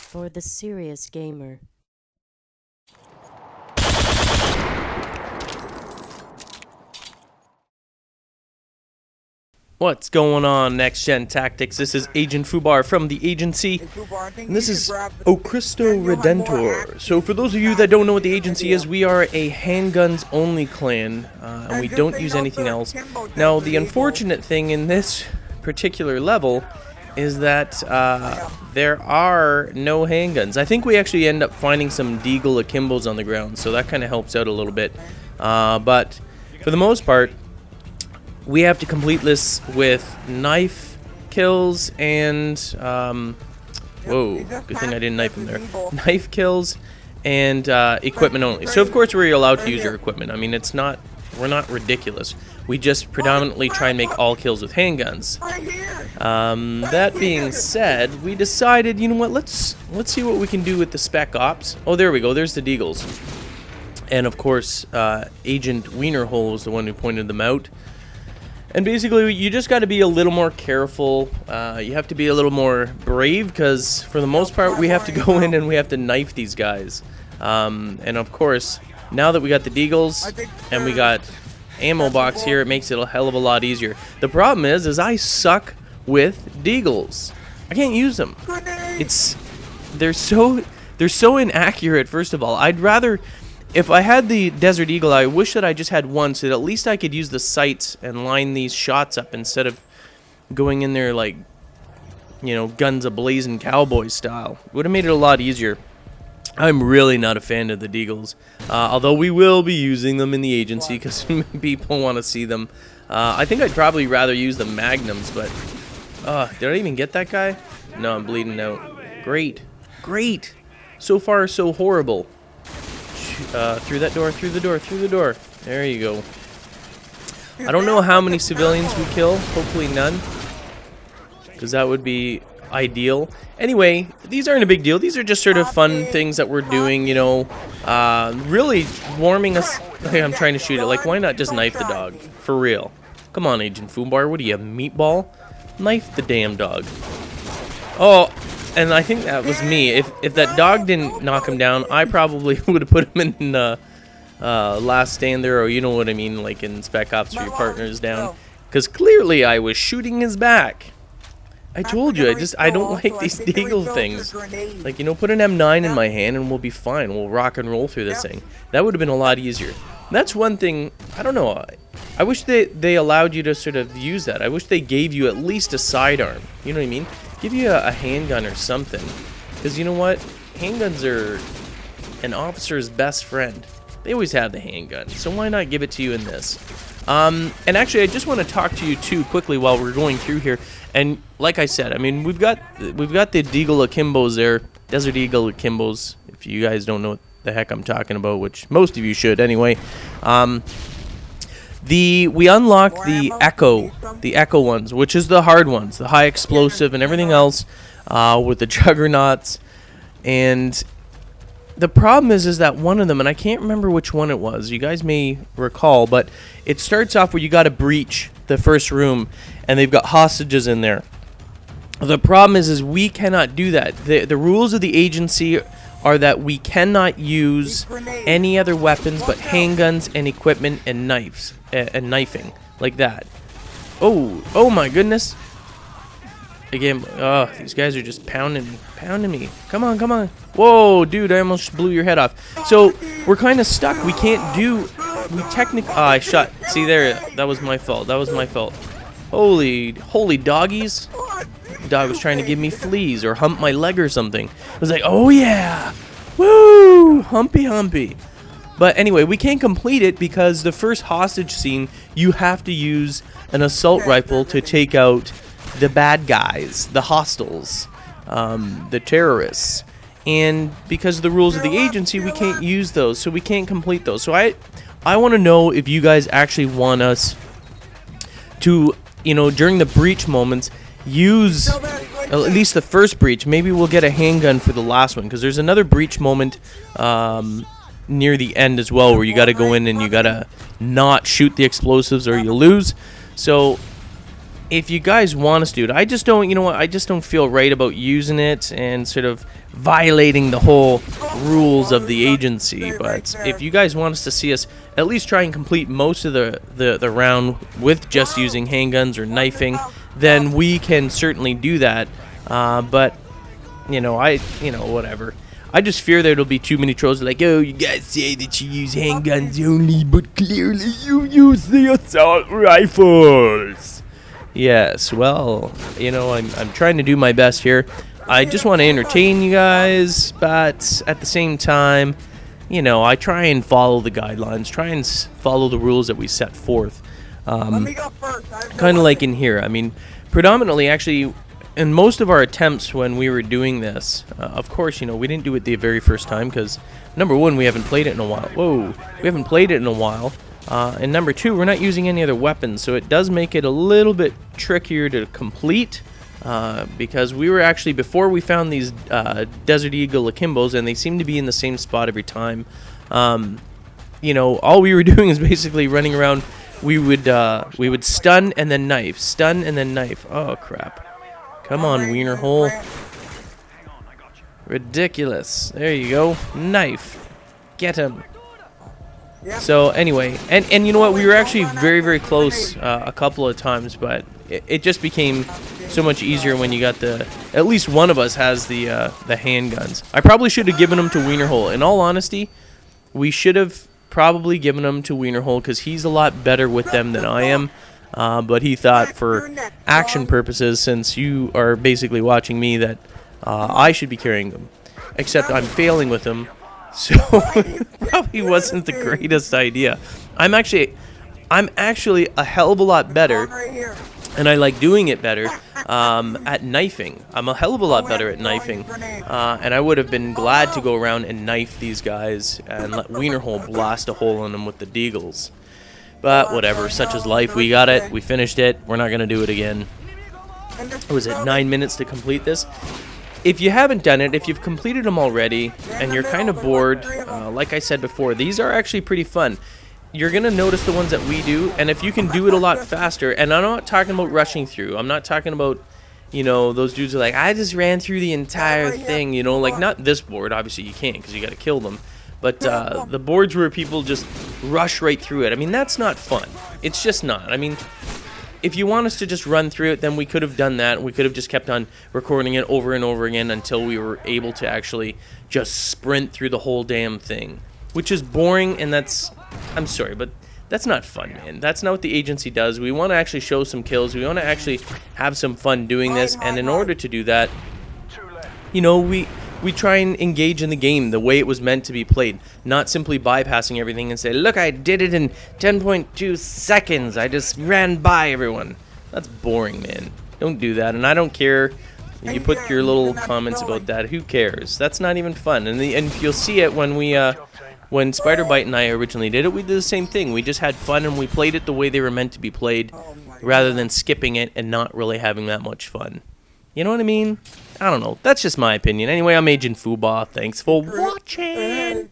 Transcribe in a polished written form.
for the serious gamer. What's going on, NextGenTactics? This is Agent Fubar from the agency, and this is Cristo Redentor. So for those of you that don't know what the agency is, we are a handguns only clan, and we don't use anything else. Now, the unfortunate thing in this particular level is that there are no handguns. I think we actually end up finding some Deagle Akimbos on the ground, so that kind of helps out a little bit. But for the most part, we have to complete this with knife kills and, whoa, good thing I didn't knife him there. Knife kills and equipment only. So of course we're allowed to use your equipment. I mean, we're not ridiculous. We just predominantly try and make all kills with handguns. That being said, we decided, you know what, let's see what we can do with the spec ops. Oh, there we go, there's the Deagles. And of course, Agent Wienerhole was the one who pointed them out. And basically, you just got to be a little more careful. You have to be a little more brave because, for the most part, we have to go in and we have to knife these guys. And of course, now that we got the Deagles and we got ammo box here, it makes it a hell of a lot easier. The problem is I suck with Deagles. I can't use them. They're so inaccurate. First of all, I'd rather. If I had the Desert Eagle, I wish that I just had one so that at least I could use the sights and line these shots up instead of going in there like, you know, guns a-blazing cowboy style. It would have made it a lot easier. I'm really not a fan of the Deagles, although we will be using them in the agency because people want to see them. I think I'd probably rather use the Magnums, but did I even get that guy? No, I'm bleeding out. Great. Great. So far, so horrible. Through that door, through the door, through the door. There you go. I don't know how many civilians we kill. Hopefully none. Because that would be ideal. Anyway, these aren't a big deal. These are just sort of fun things that we're doing, you know. Really warming us. Hey, I'm trying to shoot it. Like, why not just knife the dog? For real. Come on, Agent Fubar. What are you, a meatball? Knife the damn dog. Oh. And I think that was me. If that dog didn't knock him down, I probably would have put him in Last Stand there, or you know what I mean, like in Spec Ops where your partner is down. Because clearly I was shooting his back. I told you, I don't like these Deagle things. Like, you know, put an M9 in my hand and we'll be fine. We'll rock and roll through this thing. That would have been a lot easier. That's one thing, I don't know. I wish they allowed you to sort of use that. I wish they gave you at least a sidearm. You know what I mean? Give you a handgun or something. Because you know what? Handguns are an officer's best friend. They always have the handgun. So why not give it to you in this? And actually, I just want to talk to you too quickly while we're going through here. And like I said, I mean, we've got the Deagle Akimbos there. Desert Eagle Akimbos. If you guys don't know what the heck I'm talking about, which most of you should anyway. We unlocked the Echo ones, which is the hard ones, the high explosive and everything else, with the juggernauts. And the problem is that one of them, and I can't remember which one it was, you guys may recall, but it starts off where you got to breach the first room, and they've got hostages in there. The problem is we cannot do that. The rules of the agency are that we cannot use any other weapons but handguns and equipment and knives and knifing like that. Oh my goodness! Again, these guys are just pounding me. Come on! Whoa, dude! I almost blew your head off. So we're kind of stuck. We can't do. We technically. I shot. See there? That was my fault. Holy doggies! The dog was trying to give me fleas or hump my leg or something. I was like, oh yeah, woo, humpy. But anyway, we can't complete it because the first hostage scene, you have to use an assault rifle to take out the bad guys, the hostiles, the terrorists. And because of the rules of the agency, we can't use those, so we can't complete those. So I want to know if you guys actually want us to, you know, during the breach moments, use at least the first breach. Maybe we'll get a handgun for the last one, because there's another breach moment near the end as well where you got to go in and you got to not shoot the explosives or you lose. So if you guys want us to do it, I just don't, you know what, I just don't feel right about using it and sort of violating the whole rules of the agency. But if you guys want us to see us at least try and complete most of the round with just using handguns or knifing, then we can certainly do that. But, you know, whatever. I just fear there'll be too many trolls like, oh, you guys say that you use handguns only, but clearly you use the assault rifles. Yes, well, you know, I'm trying to do my best here. I just want to entertain you guys, but at the same time, you know, I try and follow the guidelines, try and follow the rules that we set forth. Kind of like in here. I mean, predominantly, actually, in most of our attempts when we were doing this, of course, you know, we didn't do it the very first time because, number one, we haven't played it in a while. Whoa, we haven't played it in a while. And number two, we're not using any other weapons, so it does make it a little bit trickier to complete. Because we were actually, before we found these Desert Eagle Akimbos, and they seem to be in the same spot every time, you know, all we were doing is basically running around. We would stun and then knife, stun and then knife. Oh, crap. Come on, wiener hole. Ridiculous. There you go. Knife. Get him. So anyway, and you know what? We were actually very, very close a couple of times, but it just became so much easier when you got at least one of us has the handguns. I probably should have given them to Wienerhole. In all honesty, we should have probably given them to Wienerhole because he's a lot better with them than I am. But he thought for action purposes, since you are basically watching me, that I should be carrying them. Except I'm failing with them, so probably wasn't the greatest idea. I'm actually a hell of a lot better, and I like doing it better at knifing. I'm a hell of a lot better at knifing, and I would have been glad to go around and knife these guys and let Wienerhole blast a hole in them with the deagles. But whatever, such is life. We got it. We finished it. We're not going to do it again. Was it 9 minutes to complete this? If you haven't done it, if you've completed them already and you're kind of bored, like I said before, these are actually pretty fun. You're going to notice the ones that we do, and if you can do it a lot faster, and I'm not talking about rushing through. I'm not talking about, you know, those dudes are like, I just ran through the entire thing, you know, like not this board. Obviously you can't because you got to kill them. But the boards where people just rush right through it, I mean, that's not fun. It's just not. I mean, if you want us to just run through it, then we could have done that. We could have just kept on recording it over and over again until we were able to actually just sprint through the whole damn thing. Which is boring, and that's... I'm sorry, but that's not fun, man. That's not what the agency does. We want to actually show some kills. We want to actually have some fun doing this, and in order to do that, you know, we try and engage in the game the way it was meant to be played, not simply bypassing everything and say, look, I did it in 10.2 seconds. I just ran by everyone. That's boring, man. Don't do that, and I don't care if you put your little comments about that. Who cares? That's not even fun, and you'll see it when when Spiderbite and I originally did it, we did the same thing. We just had fun, and we played it the way they were meant to be played, rather than skipping it and not really having that much fun. You know what I mean? I don't know. That's just my opinion. Anyway, I'm Agent Fuba. Thanks for watching.